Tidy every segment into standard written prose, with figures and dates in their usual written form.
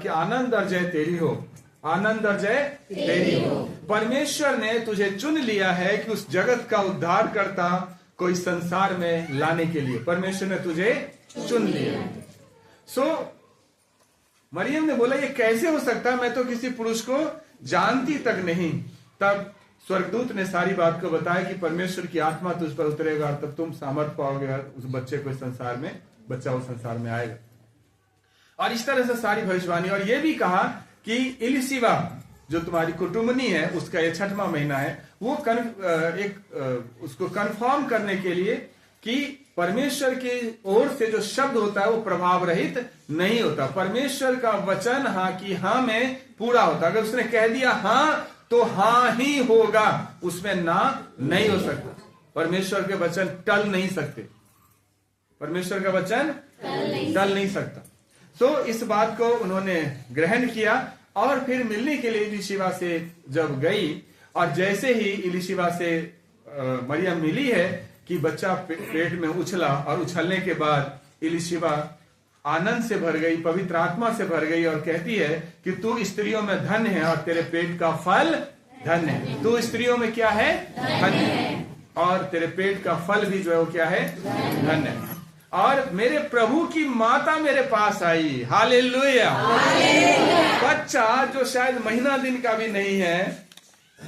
कि आनंद और जय तेरी हो, आनंद और जय तेरी हो। परमेश्वर ने तुझे चुन लिया है कि उस जगत का उद्धार करता कोई संसार में लाने के लिए परमेश्वर ने तुझे चुन लिया। सो मरियम ने बोला ये कैसे हो सकता, मैं तो किसी पुरुष को जानती तक नहीं। तब स्वर्गदूत ने सारी बात को बताया कि परमेश्वर की आत्मा तुझ पर उतरेगा और तब तुम सामर्थ पाओगे, उस बच्चे को संसार में, बच्चा उस संसार में आएगा। और इस तरह से सारी भविष्यवाणी। और ये भी कहा कि इलिशिबा जो तुम्हारी कुटुंबनी है उसका ये 6वां महीना है, वो उसको कंफर्म करने के लिए कि परमेश्वर की ओर से जो शब्द होता है वो प्रभाव रहित नहीं होता। परमेश्वर का वचन हाँ की हाँ में पूरा होता। अगर उसने कह दिया हाँ तो हाँ ही होगा, उसमें ना नहीं हो सकता। परमेश्वर के वचन टल नहीं सकते, परमेश्वर का वचन टल नहीं सकता। तो इस बात को उन्होंने ग्रहण किया और फिर मिलने के लिए इलिशिबा से जब गई, और जैसे ही इलिशिबा से मरियम मिली है कि बच्चा पेट में उछला, और उछलने के बाद इलिशिबा आनंद से भर गई, पवित्र आत्मा से भर गई और कहती है कि तू स्त्रियों में धन्य है और तेरे पेट का फल धन्य है। तू स्त्रियों में क्या है? धन्य है। और तेरे पेट का फल भी जो है वो क्या है? धन्य है। और मेरे प्रभु की माता मेरे पास आई। हालेलुया। बच्चा जो शायद महीना दिन का भी नहीं है,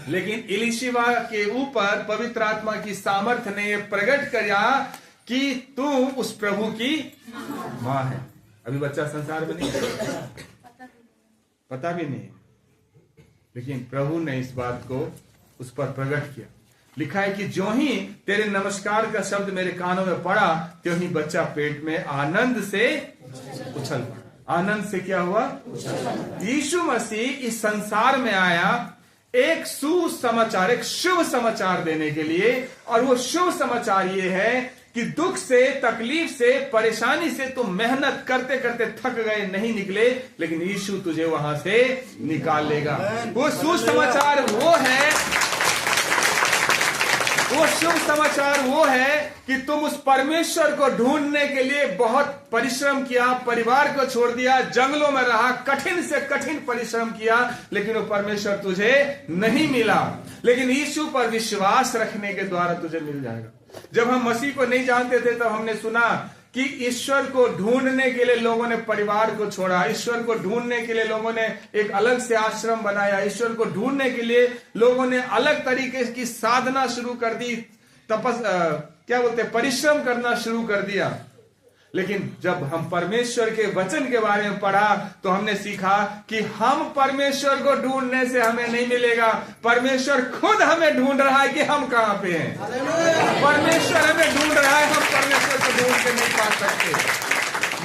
लेकिन इलिशिबा के ऊपर पवित्र आत्मा की सामर्थ्य ने प्रकट किया कि तू उस प्रभु की मां है। अभी बच्चा संसार में नहीं है, पता भी नहीं, लेकिन प्रभु ने इस बात को उस पर प्रकट किया। लिखा है कि जो ही तेरे नमस्कार का शब्द मेरे कानों में पड़ा, त्यों ही बच्चा पेट में आनंद से उछल पड़ा। आनंद से क्या हुआ? यीशु मसीह इस संसार में आया एक सुसमाचार, एक शुभ समाचार देने के लिए। और वो शुभ समाचार ये है कि दुख से, तकलीफ से, परेशानी से तुम मेहनत करते करते थक गए, नहीं निकले, लेकिन यीशु तुझे वहां से निकाल लेगा। वो सुसमाचार वो है, वो शुभ समाचार वो है कि तुम उस परमेश्वर को ढूंढने के लिए बहुत परिश्रम किया, परिवार को छोड़ दिया, जंगलों में रहा, कठिन से कठिन परिश्रम किया, लेकिन वो परमेश्वर तुझे नहीं मिला। लेकिन यीशु पर विश्वास रखने के द्वारा तुझे मिल जाएगा। जब हम मसीह को नहीं जानते थे तब हमने सुना कि ईश्वर को ढूंढने के लिए लोगों ने परिवार को छोड़ा, ईश्वर को ढूंढने के लिए लोगों ने एक अलग से आश्रम बनाया, ईश्वर को ढूंढने के लिए लोगों ने अलग तरीके की साधना शुरू कर दी, परिश्रम करना शुरू कर दिया। लेकिन जब हम परमेश्वर के वचन के बारे में पढ़ा तो हमने सीखा कि हम परमेश्वर को ढूंढने से हमें नहीं मिलेगा, परमेश्वर खुद हमें ढूंढ रहा है कि हम कहां पे हैं। परमेश्वर हमें ढूंढ रहा है, हम परमेश्वर को ढूंढ के नहीं पा सकते।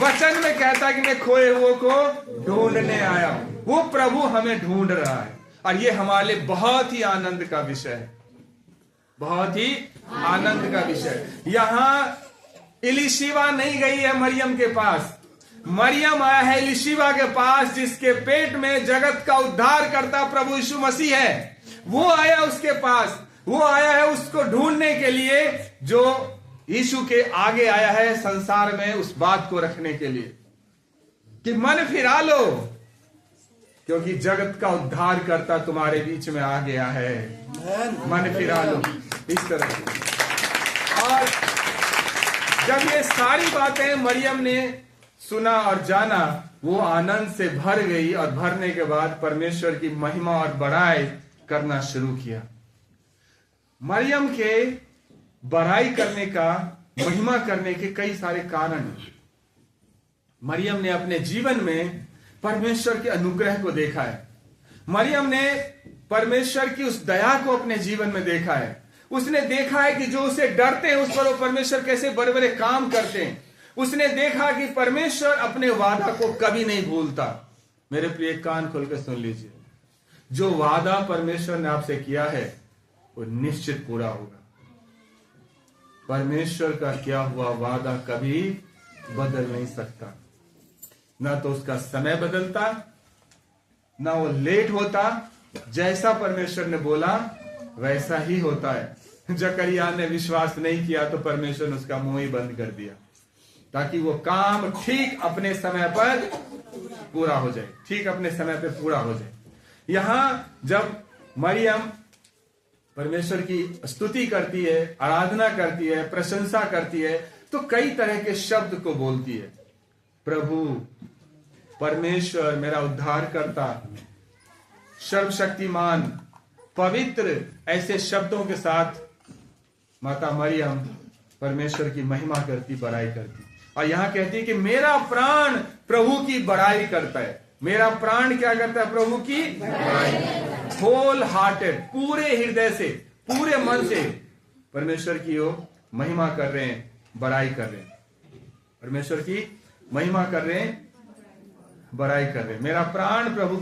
वचन में कहता है कि मैं खोए हुए को ढूंढने आया हूं। वो प्रभु हमें ढूंढ रहा है, और ये हमारे लिए बहुत ही आनंद का विषय है, बहुत ही आनंद का विषय। यहां इलिशिबा नहीं गई है मरियम के पास, मरियम आया है इलिशिबा के पास, जिसके पेट में जगत का उद्धार करता प्रभु यीशु मसीह है। वो आया उसके पास, वो आया है उसको ढूंढने के लिए, जो यीशु के आगे आया है संसार में उस बात को रखने के लिए कि मन फिरा लो, क्योंकि जगत का उद्धार करता तुम्हारे बीच में आ गया है। मन फिरा लो, इस तरह से। और जब ये सारी बातें मरियम ने सुना और जाना, वो आनंद से भर गई, और भरने के बाद परमेश्वर की महिमा और बड़ाई करना शुरू किया। मरियम के बड़ाई करने का, महिमा करने के कई सारे कारण हैं। मरियम ने अपने जीवन में परमेश्वर के अनुग्रह को देखा है, मरियम ने परमेश्वर की उस दया को अपने जीवन में देखा है। उसने देखा है कि जो उसे डरते हैं उस पर वो परमेश्वर कैसे बड़े बड़े काम करते हैं। उसने देखा कि परमेश्वर अपने वादा को कभी नहीं भूलता। मेरे प्रिय, कान खोल के सुन लीजिए, जो वादा परमेश्वर ने आपसे किया है वो निश्चित पूरा होगा। परमेश्वर का किया हुआ वादा कभी बदल नहीं सकता, ना तो उसका समय बदलता, ना वो लेट होता। जैसा परमेश्वर ने बोला वैसा ही होता है। जकरिया ने विश्वास नहीं किया तो परमेश्वर ने उसका मुंह ही बंद कर दिया। ताकि वो काम ठीक अपने समय पर पूरा हो जाए, ठीक अपने समय पर पूरा हो जाए। यहां जब मरियम परमेश्वर की स्तुति करती है, आराधना करती है, प्रशंसा करती है, तो कई तरह के शब्द को बोलती है। प्रभु, परमेश्वर, मेरा उद्धार करता, सर्वशक्तिमान, पवित्र, ऐसे शब्दों के साथ माता मरियम परमेश्वर की महिमा करती, बड़ाई करती। और यहां कहती है कि मेरा प्राण प्रभु की बड़ाई करता है। मेरा प्राण क्या करता है? प्रभु की बड़ाई। होल हार्टेड, पूरे हृदय से, पूरे मन से परमेश्वर की वो महिमा कर रहे हैं, बड़ाई कर रहे हैं, परमेश्वर की महिमा कर रहे हैं, बड़ाई कर रहे हैं। मेरा प्राण प्रभु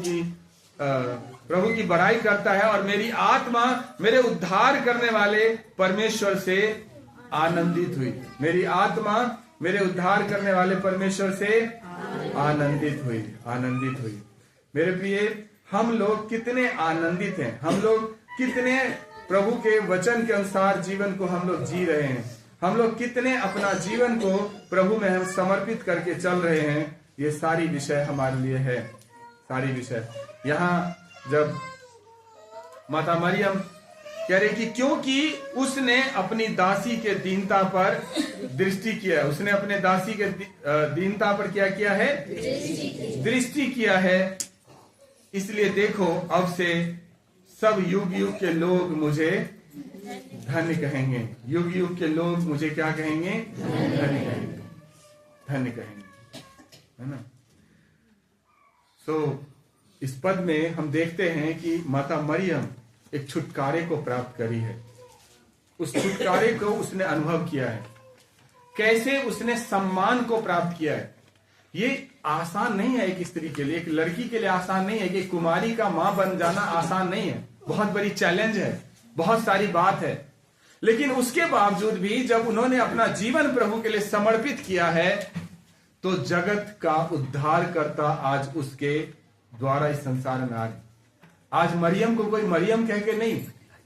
की बड़ाई करता है और मेरी आत्मा मेरे उद्धार करने वाले परमेश्वर से आनंदित हुई। मेरी आत्मा मेरे उद्धार करने वाले परमेश्वर से आनंदित हुई। मेरे प्रिय, हम लोग कितने आनंदित हैं, हम लोग कितने प्रभु के वचन के अनुसार जीवन को हम लोग जी रहे हैं, हम लोग कितने अपना जीवन को प्रभु में हम समर्पित करके चल रहे हैं। ये सारी विषय हमारे लिए है, सारी विषय। यहाँ जब माता मरियम कह रही कि क्योंकि उसने अपनी दासी के दीनता पर दृष्टि किया है, उसने अपने दासी के दीनता पर क्या किया है? दृष्टि किया है, इसलिए देखो अब से सब युग युग के लोग मुझे धन्य कहेंगे। युग युग के लोग मुझे क्या कहेंगे? धन्य कहेंगे, है ना। इस पद में हम देखते हैं कि माता मरियम एक छुटकारे को प्राप्त करी है। उस छुटकारे को उसने अनुभव किया है। कैसे उसने सम्मान को प्राप्त किया है। ये आसान नहीं है एक स्त्री के लिए, एक लड़की के लिए आसान नहीं है कि कुमारी का मां बन जाना आसान नहीं है, बहुत बड़ी चैलेंज है, बहुत सारी बात है। लेकिन उसके बावजूद भी जब उन्होंने अपना जीवन प्रभु के लिए समर्पित किया है, तो जगत का उद्धार करता आज उसके द्वारा इस संसार में आ गए। आज मरियम को कोई मरियम कह के नहीं,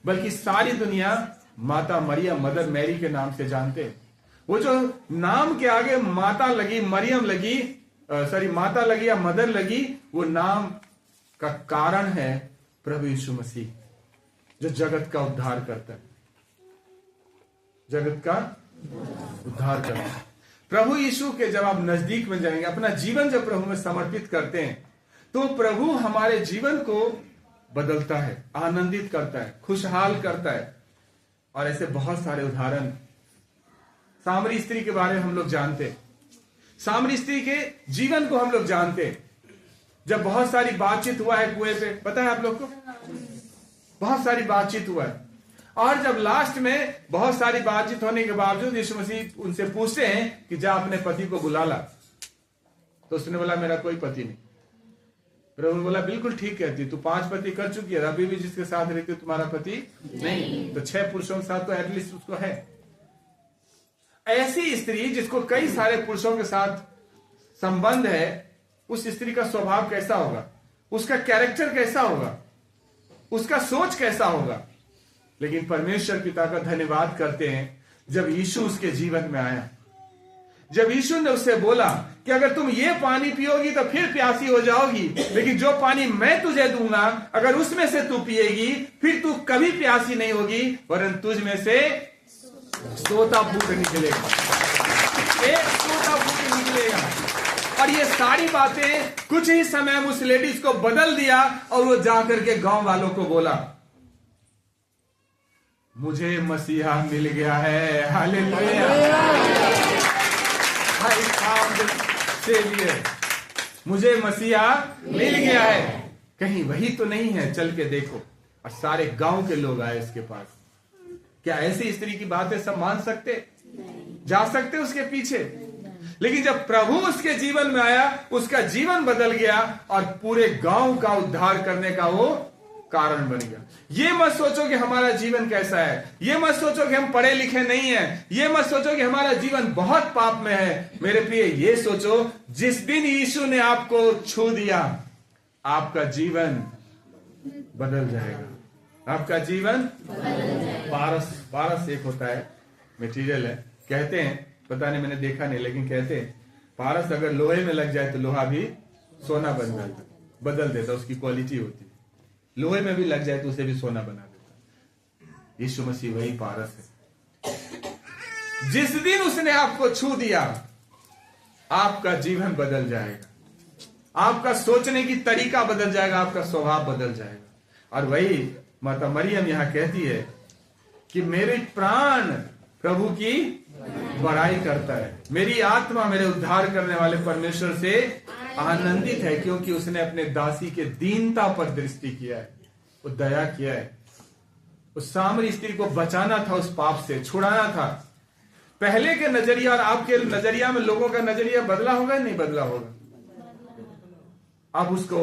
बल्कि सारी दुनिया माता मरियम, मदर मैरी के नाम से जानते हैं। वो जो नाम के आगे माता लगी, मरियम लगी, माता लगी या मदर लगी, वो नाम का कारण है प्रभु यीशु मसीह, जो जगत का उद्धार करता है, जगत का उद्धार करता है। प्रभु यीशु के जब आप नजदीक में जाएंगे, अपना जीवन जब प्रभु में समर्पित करते हैं, तो प्रभु हमारे जीवन को बदलता है, आनंदित करता है, खुशहाल करता है। और ऐसे बहुत सारे उदाहरण, सामरी स्त्री के बारे में हम लोग जानते हैं, सामरी स्त्री के जीवन को हम लोग जानते हैं। जब बहुत सारी बातचीत हुआ है कुएं पे, पता है आप लोग को, बहुत सारी बातचीत हुआ है। और जब लास्ट में बहुत सारी बातचीत होने के बावजूद यीशु मसीह उनसे पूछते हैं कि जा अपने पति को बुला ला, तो उसने बोला मेरा कोई पति नहीं। प्रभु ने बोला बिल्कुल ठीक कहती, तू 5 पति कर चुकी है, अभी भी जिसके साथ रहती तुम्हारा पति नहीं, तो 6 पुरुषों के साथ तो एटलीस्ट उसको है। ऐसी स्त्री जिसको कई सारे पुरुषों के साथ संबंध है, उस स्त्री का स्वभाव कैसा होगा, उसका कैरेक्टर कैसा होगा, उसका सोच कैसा होगा। लेकिन परमेश्वर पिता का धन्यवाद करते हैं, जब यीशु उसके जीवन में आया, जब यीशु ने उससे बोला कि अगर तुम ये पानी पियोगी तो फिर प्यासी हो जाओगी, लेकिन जो पानी मैं तुझे दूंगा अगर उसमें से तू पिएगी फिर तू कभी प्यासी नहीं होगी, वरन तुझ में से सोता फूट निकलेगा, एक सोता फूट निकलेगा। और ये सारी बातें कुछ ही समय में उस लेडीज को बदल दिया, और वो जाकर के गांव वालों को बोला मुझे मसीहा मिल गया है, हालेलुया, मुझे मसीहा मिल गया है, कहीं वही तो नहीं है, चल के देखो। और सारे गांव के लोग आए उसके पास। क्या ऐसी स्त्री की बातें सब मान सकते, जा सकते उसके पीछे? लेकिन जब प्रभु उसके जीवन में आया, उसका जीवन बदल गया और पूरे गांव का उद्धार करने का वो कारण बन गया। ये मत सोचो कि हमारा जीवन कैसा है, ये मत सोचो कि हम पढ़े लिखे नहीं हैं, ये मत सोचो कि हमारा जीवन बहुत पाप में है। मेरे प्रिय, ये सोचो जिस दिन यीशु ने आपको छू दिया, आपका जीवन बदल जाएगा, आपका जीवन। पारस एक होता है, मटेरियल है, कहते हैं पता नहीं, मैंने देखा नहीं, लेकिन कहते हैं पारस अगर लोहे में लग जाए तो लोहा भी सोना बन जाता, बदल देता, उसकी क्वालिटी होती है। लोहे में भी लग जाए तो उसे भी सोना बना देता। यीशु मसीह वही पारस है। जिस दिन उसने आपको छू दिया, आपका जीवन बदल जाएगा, आपका सोचने की तरीका बदल जाएगा, आपका स्वभाव बदल जाएगा। और वही माता मरियम यहां कहती है कि मेरे प्राण प्रभु की बड़ाई करता है, मेरी आत्मा मेरे उद्धार करने वाले परमेश्वर से आनंदित है, क्योंकि उसने अपने दासी के दीनता पर दृष्टि किया है, वो दया किया है। उस सामरी स्त्री को बचाना था, उस पाप से छुड़ाना था। पहले के नजरिया और आपके नजरिया में लोगों का नजरिया बदला होगा या नहीं बदला होगा? अब उसको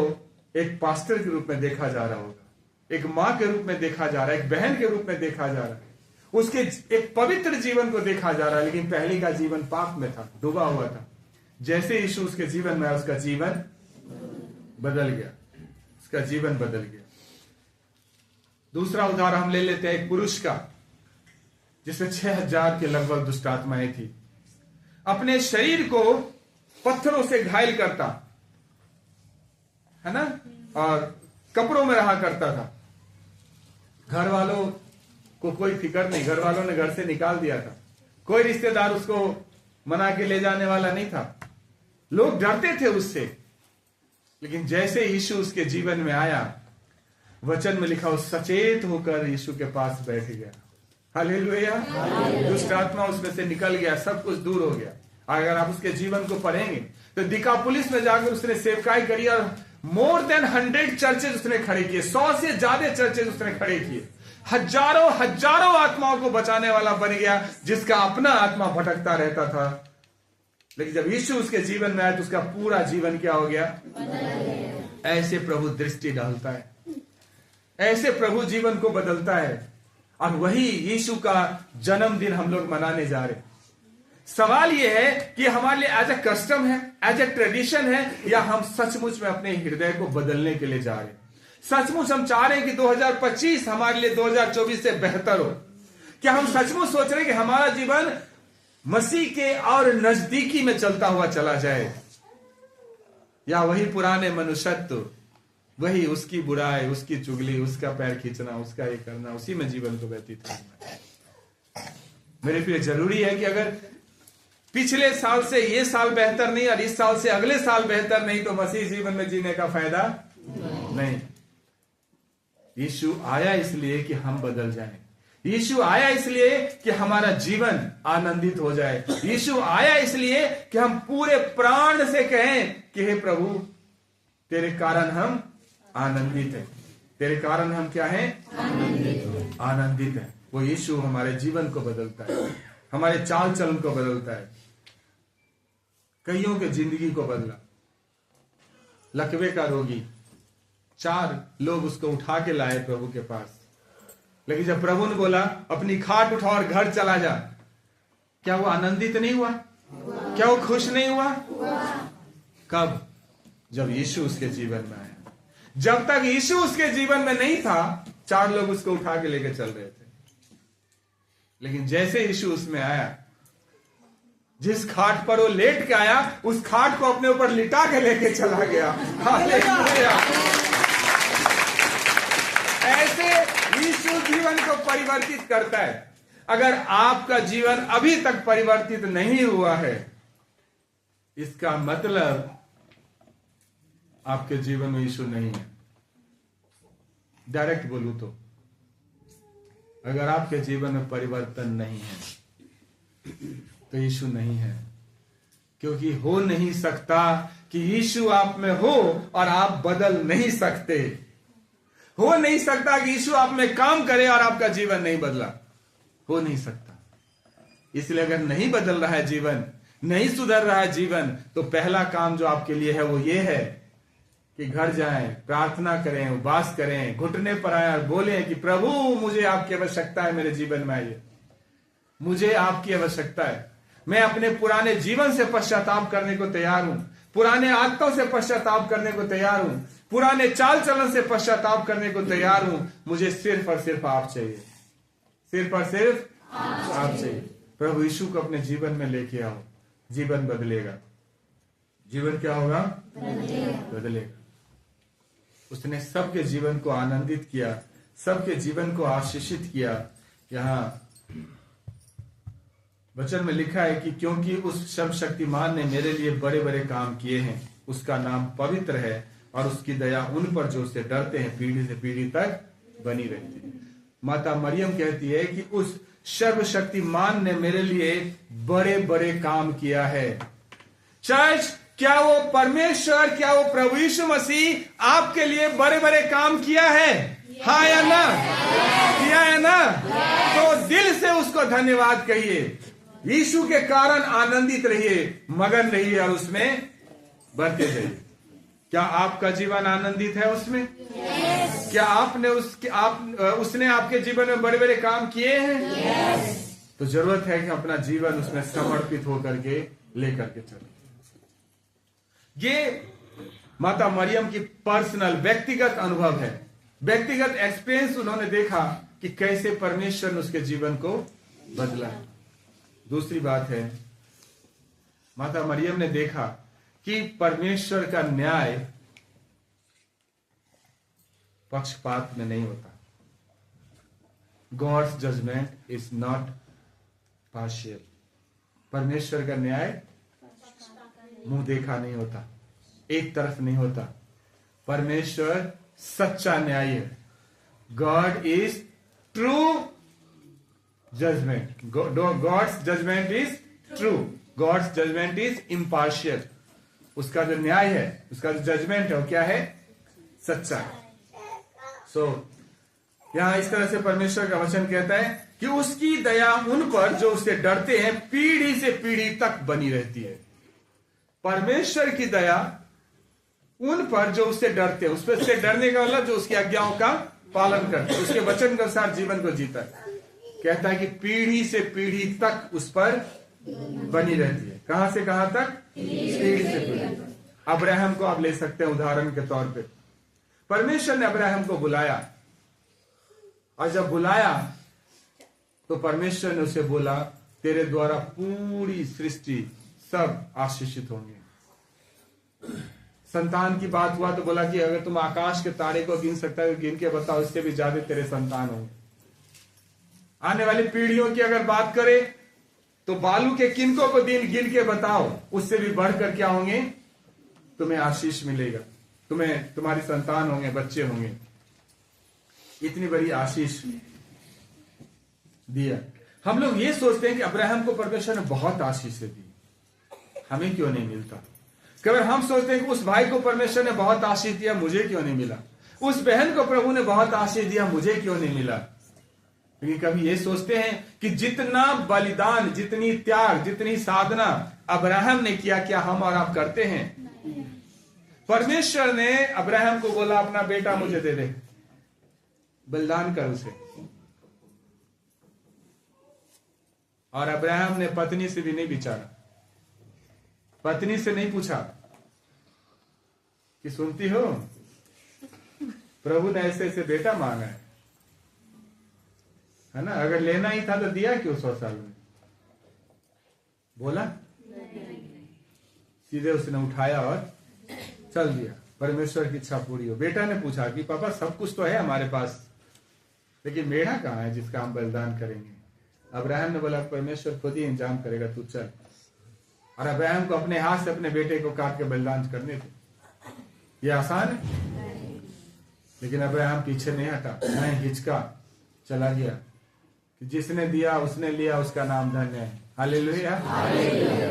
एक पास्टर के रूप में देखा जा रहा होगा, एक मां के रूप में देखा जा रहा है, एक बहन के रूप में देखा जा रहा है, उसके एक पवित्र जीवन को देखा जा रहा है। लेकिन पहले का जीवन पाप में था, डूबा हुआ था। जैसे यीशु उसके जीवन में, उसका जीवन बदल गया, उसका जीवन बदल गया। दूसरा उदाहरण हम ले लेते हैं एक पुरुष का, जिसमें 6000 के लगभग दुष्ट आत्माएं थी। अपने शरीर को पत्थरों से घायल करता है ना, और कपड़ों में रहा करता था। घर वालों को कोई फिक्र नहीं, घर वालों ने घर से निकाल दिया था, कोई रिश्तेदार उसको मना के ले जाने वाला नहीं था, लोग डरते थे उससे। लेकिन जैसे यीशु उसके जीवन में आया, वचन में लिखा, वो सचेत होकर यीशु के पास बैठ गया। हालेलुया। दुष्ट आत्मा उसमें से निकल गया, सब कुछ दूर हो गया। अगर आप उसके जीवन को पढ़ेंगे तो दिकापुलिस में जाकर उसने सेवकाई करी और मोर देन 100 चर्चेज उसने खड़े किए, 100 से ज्यादा चर्चेज उसने खड़े किए। हजारों हजारों आत्माओं को बचाने वाला बन गया, जिसका अपना आत्मा भटकता रहता था। लेकिन जब यीशु उसके जीवन में आया तो उसका पूरा जीवन क्या हो गया? ऐसे प्रभु दृष्टि डालता है, ऐसे प्रभु जीवन को बदलता है। और वही यीशु का जन्मदिन हम लोग मनाने जा रहे हैं। सवाल यह है कि हमारे लिए एज ए कस्टम है, एज ए ट्रेडिशन है, या हम सचमुच में अपने हृदय को बदलने के लिए जा रहे हैं। सचमुच हम चाह रहे हैं कि 2025 हमारे लिए 2024 से बेहतर हो। क्या हम सचमुच सोच रहे हैं कि हमारा जीवन मसीह के और नजदीकी में चलता हुआ चला जाए, या वही पुराने मनुष्यत्व, वही उसकी बुराई, उसकी चुगली, उसका पैर खींचना, उसका ये करना, उसी में जीवन को व्यतीत करना? मेरे लिए जरूरी है कि अगर पिछले साल से ये साल बेहतर नहीं और इस साल से अगले साल बेहतर नहीं, तो मसीह जीवन में जीने का फायदा नहीं। यीशु आया इसलिए कि हम बदल जाएं। यीशु आया इसलिए कि हमारा जीवन आनंदित हो जाए। यीशु आया इसलिए कि हम पूरे प्राण से कहें कि हे प्रभु, तेरे कारण हम आनंदित हैं, तेरे कारण हम क्या हैं? आनंदित हैं। वो यीशु हमारे जीवन को बदलता है, हमारे चाल चलन को बदलता है। कईयों के जिंदगी को बदला। लकवे का रोगी, 4 लोग उसको उठा के लाए प्रभु के पास, लेकिन जब प्रभु ने बोला अपनी खाट उठा और घर चला जा, क्या वो आनंदित नहीं हुआ? क्या वो खुश नहीं हुआ? कब? जब यीशु उसके जीवन में आया। जब तक यीशु उसके जीवन में नहीं था, 4 लोग उसको उठा के लेके चल रहे थे। लेकिन जैसे यीशु उसमें आया, जिस खाट पर वो लेट के आया, उस खाट को अपने ऊपर लिटा के लेके चला गया। हालेलुया। ऐसे यीशु जीवन को परिवर्तित करता है। अगर आपका जीवन अभी तक परिवर्तित नहीं हुआ है, इसका मतलब आपके जीवन में यीशु नहीं है। डायरेक्ट बोलूं तो, अगर आपके जीवन में परिवर्तन नहीं है तो यीशु नहीं है। क्योंकि हो नहीं सकता कि यीशु आप में हो और आप बदल नहीं सकते। हो नहीं सकता कि यीशु आप में काम करे और आपका जीवन नहीं बदला। हो नहीं सकता। इसलिए अगर नहीं बदल रहा है जीवन, नहीं सुधर रहा है जीवन, तो पहला काम जो आपके लिए है वो ये है कि घर जाएं, प्रार्थना करें, उपवास करें, घुटने पर आए और बोलें कि प्रभु, मुझे आपकी आवश्यकता है, मेरे जीवन में आइए, मुझे आपकी आवश्यकता है। मैं अपने पुराने जीवन से पश्चाताप करने को तैयार हूं, पुराने आदतों से पश्चाताप करने को तैयार हूं, पुराने चाल चलन से पश्चाताप करने को तैयार हूं। मुझे सिर्फ और सिर्फ आप चाहिए, सिर्फ और सिर्फ आप चाहिए। प्रभु यीशु को अपने जीवन में लेके आओ, जीवन बदलेगा। जीवन क्या होगा? बदलेगा। उसने सबके जीवन को आनंदित किया, सबके जीवन को आशीषित किया। यहाँ वचन में लिखा है कि क्योंकि उस सर्वशक्तिमान ने मेरे लिए बड़े बड़े काम किए हैं, उसका नाम पवित्र है और उसकी दया उन पर जो उससे डरते हैं पीढ़ी से पीढ़ी तक बनी रहती है। माता मरियम कहती है कि उस सर्वशक्तिमान ने मेरे लिए बड़े बड़े काम किया है। चर्च, क्या वो परमेश्वर, क्या वो प्रभु यीशु मसीह आपके लिए बड़े बड़े काम किया है? हाँ या ना? किया है ना? तो दिल से उसको धन्यवाद कहिए। यीशु के कारण आनंदित रहिए, मगन रहिए और उसमें बढ़ते जाइए। क्या आपका जीवन आनंदित है उसमें? क्या उसने आपके जीवन में बड़े बड़े काम किए हैं? तो जरूरत है कि अपना जीवन उसमें समर्पित होकर के लेकर के चले। ये माता मरियम की पर्सनल व्यक्तिगत अनुभव है, व्यक्तिगत एक्सपीरियंस। उन्होंने देखा कि कैसे परमेश्वर ने उसके जीवन को बदला। दूसरी बात है, माता मरियम ने देखा कि परमेश्वर का न्याय पक्षपात में नहीं होता। God's judgement is not partial. परमेश्वर का न्याय मुंह देखा नहीं होता, एक तरफ नहीं होता। परमेश्वर सच्चा न्याय है। God is true judgement. God's judgement is true. God's judgement is impartial. उसका जो न्याय है, उसका जो जजमेंट है, वो क्या है? सच्चा। यहां इस तरह से परमेश्वर का वचन कहता है कि उसकी दया उन पर जो उससे डरते हैं पीढ़ी से पीढ़ी तक बनी रहती है। परमेश्वर की दया उन पर जो उससे डरते हैं, उससे डरने का मतलब जो उसकी आज्ञाओं का पालन करते हैं, उसके वचन के अनुसार जीवन को जीता है। कहता है कि पीढ़ी से पीढ़ी तक उस पर बनी रहती है। कहां से कहां तक? पीढ़ी से पीढ़ी तक। अब्राहम को आप ले सकते हैं उदाहरण के तौर पे। परमेश्वर ने अब्राहम को बुलाया, और जब बुलाया तो परमेश्वर ने उसे बोला, तेरे द्वारा पूरी सृष्टि सब आशीषित होंगे। संतान की बात हुआ तो बोला कि अगर तुम आकाश के तारे को गिन सकता है, गिन के बताओ, इससे भी ज्यादा तेरे संतान होंगे। आने वाली पीढ़ियों की अगर बात करें तो बालू के किनको को दिन गिन के बताओ, उससे भी बढ़कर क्या होंगे? तुम्हें आशीष मिलेगा, तुम्हें तुम्हारी संतान होंगे, बच्चे होंगे। इतनी बड़ी आशीष दिया। हम लोग ये सोचते हैं कि अब्राहम को परमेश्वर ने बहुत आशीषें दी, हमें क्यों नहीं मिलता? कभी हम सोचते हैं कि उस भाई को परमेश्वर ने बहुत आशीष दिया, मुझे क्यों नहीं मिला? उस बहन को प्रभु ने बहुत आशीष दिया, मुझे क्यों नहीं मिला? लेकिन कभी ये सोचते हैं कि जितना बलिदान, जितनी त्याग, जितनी साधना अब्राहम ने किया, क्या हम और आप करते हैं? परमेश्वर ने अब्राहम को बोला, अपना बेटा मुझे दे दे, बलिदान कर उसे। और अब्राहम ने पत्नी से भी नहीं विचारा, पत्नी से नहीं पूछा कि सुनती हो, प्रभु ने ऐसे ऐसे बेटा मांगा है ना, अगर लेना ही था तो दिया क्यों 100 साल में? बोला, सीधे उसने उठाया और चल दिया। परमेश्वर की इच्छा पूरी हो। बेटा ने पूछा कि पापा सब कुछ तो है हमारे पास, लेकिन मेढ़ा कहाँ है जिसका हम बलिदान करेंगे? अब्राहम ने बोला, परमेश्वर खुद ही इंतजाम करेगा, तू चल। और अब्राहम को अपने हाथ से अपने बेटे को काट के बलिदान करने थे। ये आसान है, लेकिन अब्राहम पीछे नहीं हटा, नहीं हिचका, चला गया। कि जिसने दिया उसने लिया, उसका नाम धन्य है। हालेलुया।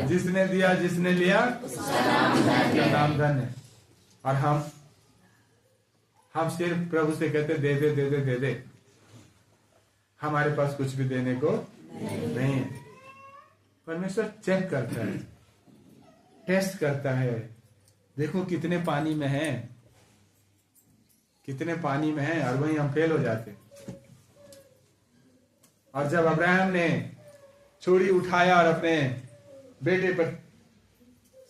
जिसने दिया, जिसने लिया, उसका नाम धन्य है। और हम सिर्फ प्रभु से कहते दे दे दे दे दे दे। हमारे पास कुछ भी देने को नहीं है। परमेश्वर चेक करता है, टेस्ट करता है, देखो कितने पानी में है, कितने पानी में है, और वहीं हम फेल हो जाते। और जब अब्राहम ने छुरी उठाया और अपने बेटे पर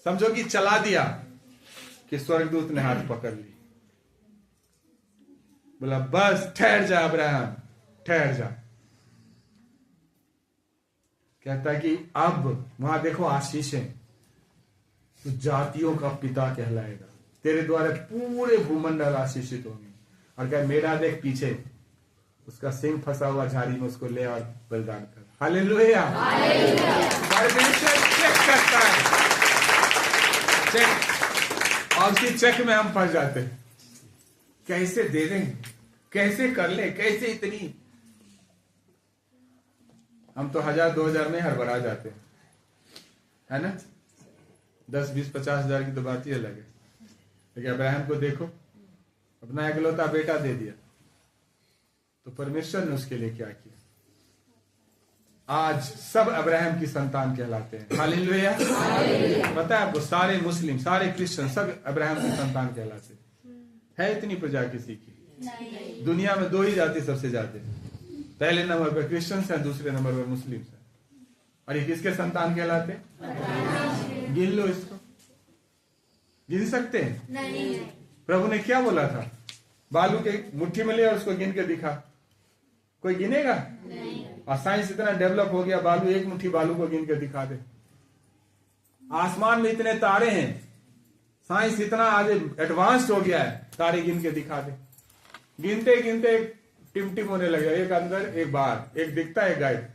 समझो कि चला दिया, कि स्वर्गदूत ने हाथ पकड़ ली, बोला बस ठहर जा अब्राहम, ठहर जा। कहता है कि अब वहां देखो आशीषें, तो जातियों का पिता कहलाएगा, तेरे द्वारा पूरे भूमंडल आशीषित होंगे। और क्या, मेरा देख पीछे उसका सिंह फंसा हुआ झाड़ी में, उसको ले और बलिदान कर। हालेलुया। परमेश्वर चेक करता है, चेक, और उसी चेक में हम फंस जाते हैं। कैसे दे दें, कैसे कर ले, कैसे इतनी, हम तो 1000-2000 में हड़बड़ा जाते हैं, है ना। 10-20-50 हजार की तो बात ही अलग है। लेकिन अब्राहम को देखो, अपना इकलौता बेटा दे दिया, तो परमेश्वर ने उसके लिए क्या किया। आज सब अब्राहम की संतान कहलाते हैं। हालेलुया। पता है आपको, सारे मुस्लिम, सारे क्रिश्चियन सब अब्राहम की संतान कहलाते हैं। है इतनी प्रजा किसी की? नहीं। दुनिया में 2 ही जाति सबसे ज्यादा, पहले नंबर पर क्रिश्चियंस हैं, दूसरे नंबर पर मुस्लिम हैं। और ये किसके संतान कहलाते हैं? गिन लो इसको, गिन सकते हैं? नहीं। प्रभु ने क्या बोला था? बालू के मुट्ठी में ले और उसको गिन के दिखा। कोई गिनेगा? नहीं। और साइंस इतना डेवलप हो गया, बालू, एक मुट्ठी बालू को गिन के दिखा दे। आसमान में इतने तारे हैं, साइंस इतना आगे एडवांस्ड हो गया है, तारे गिन के दिखा दे। गिनते गिनते टिम टिम होने लगे, एक अंदर एक बाहर, एक दिखता है गायब।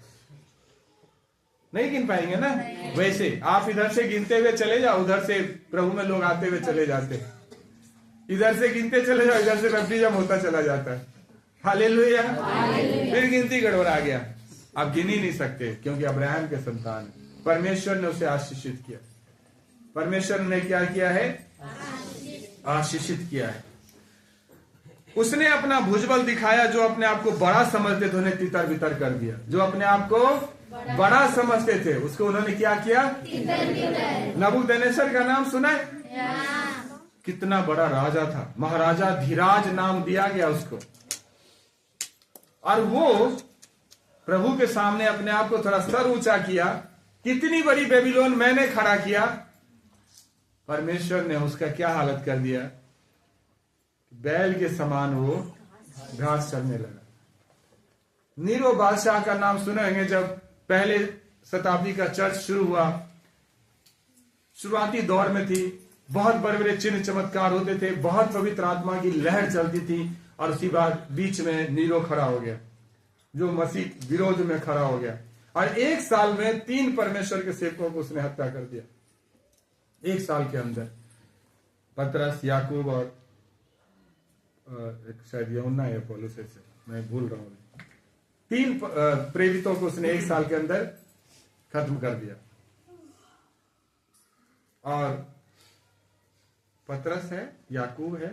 नहीं गिन पाएंगे ना। वैसे आप इधर से गिनते हुए चले जाओ, उधर से प्रभु में लोग आते हुए चले जाते हैं। इधर से गिनते चले जाओ, इधर से बैप्टिज्म होता चला जाता है। हालेलुया। फिर गिनती गड़बड़ा गया, आप गिन ही नहीं सकते, क्योंकि अब्राहम के संतान है। परमेश्वर ने उसे आशीषित किया। परमेश्वर ने क्या किया है? आशीषित किया है। उसने अपना भुजबल दिखाया। जो अपने आप को बड़ा समझते थे उन्हें तितर बितर कर दिया। जो अपने आप को बड़ा समझते थे उसको उन्होंने क्या किया? नबूकदनेस्सर का नाम सुना है? कितना बड़ा राजा था, महाराजा धीराज नाम दिया गया उसको। और वो प्रभु के सामने अपने आप को थोड़ा सर ऊंचा किया, कितनी बड़ी बेबीलोन मैंने खड़ा किया। परमेश्वर ने उसका क्या हालत कर दिया? बैल के समान वो घास चरने लगा। नीरो बादशाह का नाम सुने होंगे। जब पहले शताब्दी का चर्च शुरू हुआ, शुरुआती दौर में थी, बहुत बड़े बड़े चिन्ह चमत्कार होते थे, बहुत पवित्र आत्मा की लहर चलती थी। और उसी बात बीच में नीरो खड़ा हो गया, जो मसीह विरोध में खड़ा हो गया। और 1 साल में 3 परमेश्वर के सेवकों को उसने हत्या कर दिया। 1 साल के अंदर पतरस, याकूब और एक शायद यूहन्ना या पौलुस, से मैं भूल रहा हूं, 3 प्रेरितों को उसने 1 साल के अंदर खत्म कर दिया। और पतरस है, याकूब है,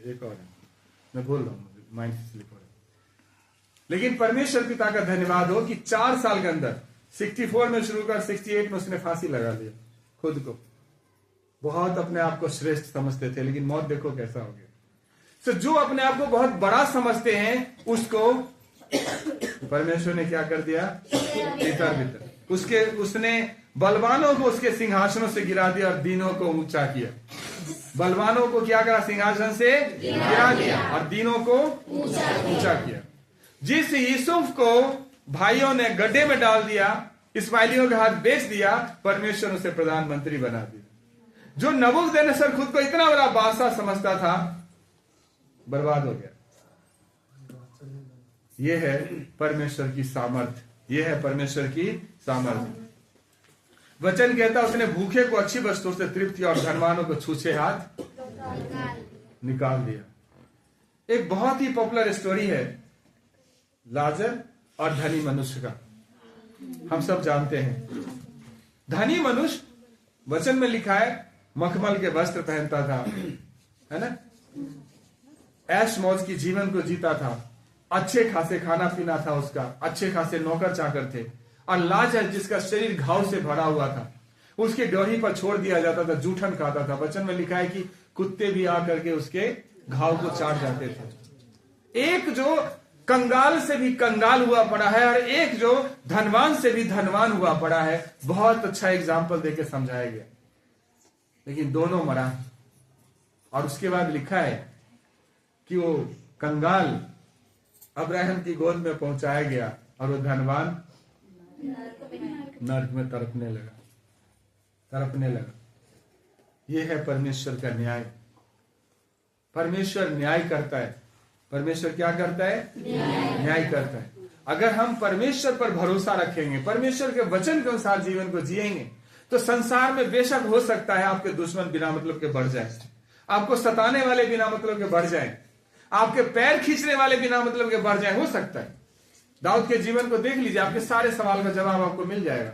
एक और है, मैं भूल रहा हूं, माइंड से स्लिप हो रहा है। लेकिन परमेश्वर पिता का धन्यवाद हो कि 4 साल के अंदर 64 में शुरू कर 68 में उसने फांसी लगा लिया खुद को। बहुत अपने आप को श्रेष्ठ समझते थे, लेकिन मौत देखो कैसा हो गया। तो जो अपने आप को बहुत बड़ा समझते हैं उसको परमेश्वर ने क्या कर दिया? तितर बितर। उसने बलवानों को उसके सिंहासनों से गिरा दिया और दीनों को ऊंचा किया। बलवानों को क्या करा? सिंहासन से गिरा दिया और दीनों को ऊंचा किया। जिस यूसुफ को भाइयों ने गड्ढे में डाल दिया, इस्माइलियों के हाथ बेच दिया, परमेश्वर उसे प्रधानमंत्री बना दिया। जो नबूकदनेस्सर खुद को इतना बड़ा बादशाह समझता था, बर्बाद हो गया। यह है परमेश्वर की सामर्थ्य, यह है परमेश्वर की सामर्थ्य। वचन कहता उसने भूखे को अच्छी वस्तुओं से तृप्त किया और धनवानों को छूछे हाथ निकाल दिया। एक बहुत ही पॉपुलर स्टोरी है लाजर और धनी मनुष्य का, हम सब जानते हैं। धनी मनुष्य, वचन में लिखा है, मखमल के वस्त्र पहनता था, है ना, ऐश मौज की जीवन को जीता था, अच्छे खासे खाना पीना था उसका, अच्छे खासे नौकर चाकर थे। और लाजर जिसका शरीर घाव से भरा हुआ था, उसके ड्योढ़ी पर छोड़ दिया जाता था, जूठन खाता था। वचन में लिखा है कि कुत्ते भी आकर के उसके घाव को चाट जाते थे। एक जो कंगाल से भी कंगाल हुआ पड़ा है और एक जो धनवान से भी धनवान हुआ पड़ा है। बहुत अच्छा एग्जाम्पल देके समझाया गया, लेकिन दोनों मरा। और उसके बाद लिखा है कि वो कंगाल अब्राहम की गोद में पहुंचाया गया और वो धनवान नरक में तड़पने लगा। ये है परमेश्वर का न्याय। परमेश्वर न्याय करता है। परमेश्वर क्या करता है? न्याय करता है। अगर हम परमेश्वर पर भरोसा रखेंगे, परमेश्वर के वचन के अनुसार जीवन को जिएंगे, तो संसार में बेशक हो सकता है आपके दुश्मन बिना मतलब के बढ़ जाए, आपको सताने वाले बिना मतलब के बढ़ जाए, आपके पैर खींचने वाले बिना मतलब के बढ़ जाए, हो सकता है। दाऊद के जीवन को देख लीजिए, आपके सारे सवाल का जवाब आपको मिल जाएगा।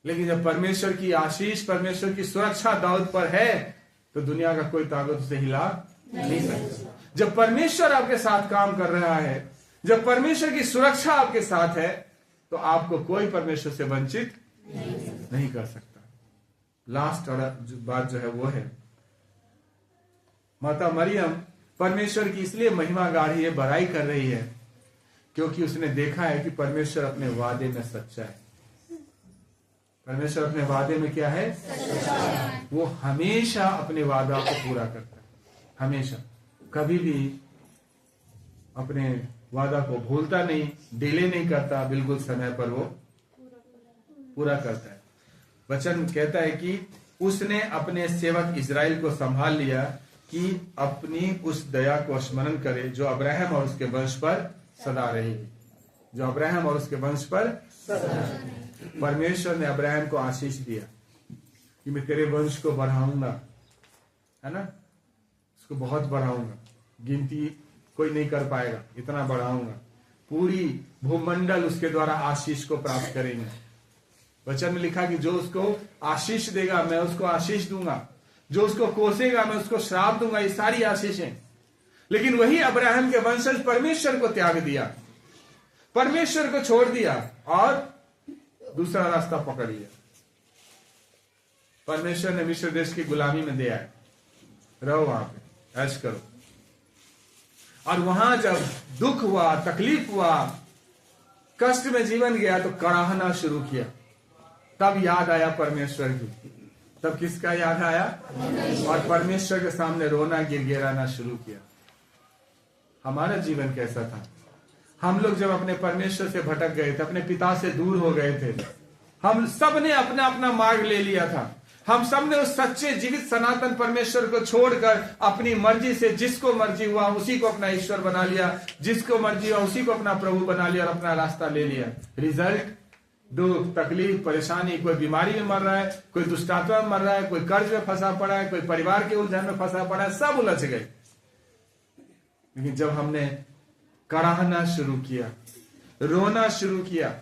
लेकिन जब परमेश्वर की आशीष, परमेश्वर की सुरक्षा दाऊद पर है, तो दुनिया का कोई ताकत उसे हिला नहीं सकता। जब परमेश्वर आपके साथ काम कर रहा है, जब परमेश्वर की सुरक्षा आपके साथ है, तो आपको कोई परमेश्वर से वंचित नहीं कर सकता। लास्ट बात जो है वो है, माता मरियम परमेश्वर की इसलिए महिमा गा रही है, बड़ाई कर रही है, क्योंकि उसने देखा है कि परमेश्वर अपने वादे में सच्चा है। परमेश्वर अपने वादे में क्या है? वो हमेशा अपने वादा को पूरा करता है। हमेशा, कभी भी अपने वादा को भूलता नहीं, डिले नहीं करता, बिल्कुल समय पर वो पूरा करता है। वचन कहता है कि उसने अपने सेवक इजराइल को संभाल लिया कि अपनी उस दया को स्मरण करे जो अब्राहम और उसके वंश पर सदा रहेगी। जो अब्राहम और उसके वंश पर परमेश्वर ने अब्राहम को आशीष दिया कि मैं तेरे वंश को बढ़ाऊंगा, है ना, उसको बहुत बढ़ाऊंगा, गिनती कोई नहीं कर पाएगा, इतना बढ़ाऊंगा, पूरी भूमंडल उसके द्वारा आशीष को प्राप्त करेंगे। वचन में लिखा कि जो उसको आशीष देगा मैं उसको आशीष दूंगा, जो उसको कोसेगा मैं उसको श्राप दूंगा। ये सारी आशीषें। लेकिन वही अब्राहम के वंशज परमेश्वर को त्याग दिया, परमेश्वर को छोड़ दिया और दूसरा रास्ता पकड़ लिया। परमेश्वर ने मिस्र देश की गुलामी में दिया है, रहो वहां पे, ऐश करो। और वहां जब दुख हुआ, तकलीफ हुआ, कष्ट में जीवन गया, तो कराहना शुरू किया। तब याद आया परमेश्वर की। तब किसका याद आया? और परमेश्वर के सामने रोना, गिड़गिड़ाना शुरू किया। हमारा जीवन कैसा था? हम लोग जब अपने परमेश्वर से भटक गए थे, अपने पिता से दूर हो गए थे, हम सब ने अपना अपना मार्ग ले लिया था। हम सब ने उस सच्चे जीवित सनातन परमेश्वर को छोड़कर अपनी मर्जी से जिसको मर्जी हुआ उसी को अपना ईश्वर बना लिया, जिसको मर्जी हुआ उसी को अपना प्रभु बना लिया और अपना रास्ता ले लिया। रिजल्ट दुख, तकलीफ, परेशानी। कोई बीमारी में मर रहा है, कोई दुष्टात्मा में मर रहा है, कोई कर्ज में फंसा पड़ा है, कोई परिवार के उलझन में फंसा पड़ा है, सब उलझ गए। लेकिन जब हमने कराहना शुरू किया, रोना शुरू किया,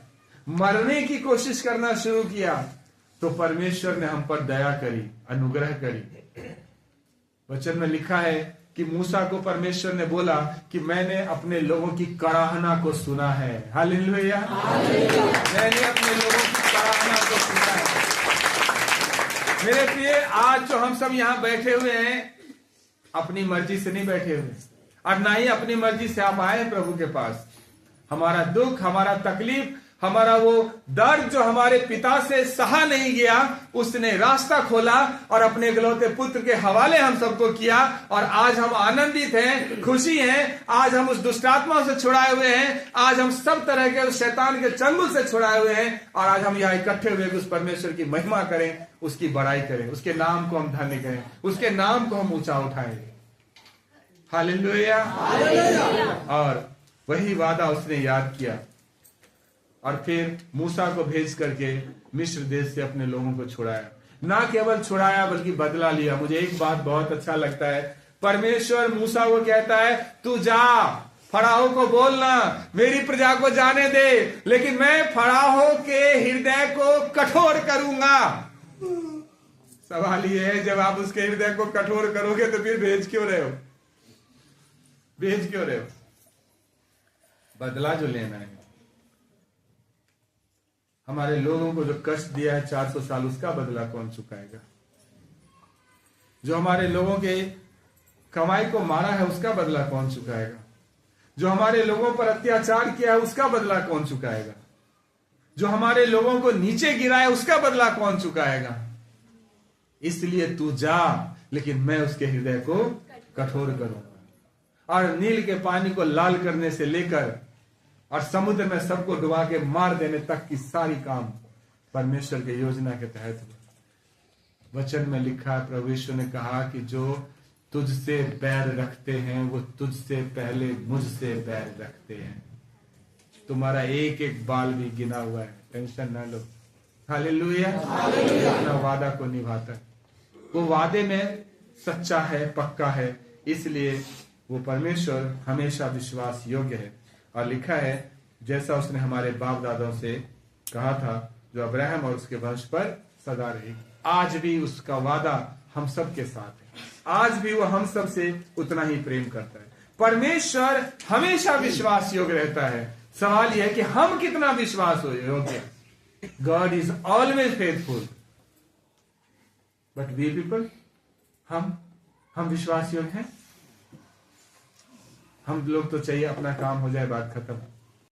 मरने की कोशिश करना शुरू किया, तो परमेश्वर ने हम पर दया करी, अनुग्रह करी। वचन में लिखा है कि मूसा को परमेश्वर ने बोला कि मैंने अपने लोगों की कराहना को सुना है। हालेलुया, मैंने अपने लोगों की कराहना को सुना है। मेरे प्रिय, आज जो हम सब यहाँ बैठे हुए हैं, अपनी मर्जी से नहीं बैठे हुए, और ना ही अपनी मर्जी से आप आए प्रभु के पास। हमारा दुख, हमारा तकलीफ, हमारा वो दर्द जो हमारे पिता से सहा नहीं गया, उसने रास्ता खोला और अपने इकलौते पुत्र के हवाले हम सबको किया। और आज हम आनंदित हैं, खुशी हैं। आज हम उस दुष्टात्मा से छुड़ाए हुए हैं, आज हम सब तरह के उस शैतान के चंगुल से छुड़ाए हुए हैं। और आज हम यहाँ इकट्ठे हुए उस परमेश्वर की महिमा करें, उसकी बड़ाई करें, उसके नाम को हम धन्य करें, उसके नाम को हम ऊंचा उठाएं। हालेलुया। और वही वादा उसने याद किया और फिर मूसा को भेज करके मिस्र देश से अपने लोगों को छुड़ाया। ना केवल छुड़ाया बल्कि बदला लिया। मुझे एक बात बहुत अच्छा लगता है, परमेश्वर मूसा को कहता है तू जा, फराओ को बोलना मेरी प्रजा को जाने दे, लेकिन मैं फराओ के हृदय को कठोर करूंगा। सवाल यह है, जब आप उसके हृदय को कठोर करोगे तो फिर भेज क्यों रहे हो? भेज क्यों रहे हो? बदला जो लेना है। हमारे लोगों को जो कष्ट दिया है 400 साल, उसका बदला कौन चुकाएगा? जो हमारे लोगों के कमाई को मारा है, उसका बदला कौन चुकाएगा? जो हमारे लोगों पर अत्याचार किया है, उसका बदला कौन चुकाएगा? जो हमारे लोगों को नीचे गिराया, उसका बदला कौन चुकाएगा? इसलिए तू जा, लेकिन मैं उसके हृदय को कठोर करूंगा। और नील के पानी को लाल करने से लेकर और समुद्र में सबको डुबा के मार देने तक की सारी काम परमेश्वर के योजना के तहत हुआ। वचन में लिखा है, प्रभु यीशु ने कहा कि जो तुझसे बैर रखते हैं वो तुझसे पहले मुझसे बैर रखते हैं। तुम्हारा एक एक बाल भी गिना हुआ है, टेंशन ना लो। हालेलुया। अपना वादा को निभाता है, वो वादे में सच्चा है, पक्का है, इसलिए वो परमेश्वर हमेशा विश्वास योग्य है। और लिखा है जैसा उसने हमारे बाप दादाओं से कहा था, जो अब्राहम और उसके वंश पर सदा रहेगी, आज भी उसका वादा हम सब के साथ है। आज भी वो हम सब से उतना ही प्रेम करता है। परमेश्वर हमेशा विश्वास योग्य रहता है। सवाल यह है कि हम कितना विश्वास योग्य। God is always faithful, but we people, हम विश्वास योग्य हैं। हम लोग तो चाहिए अपना काम हो जाए, बात खत्म।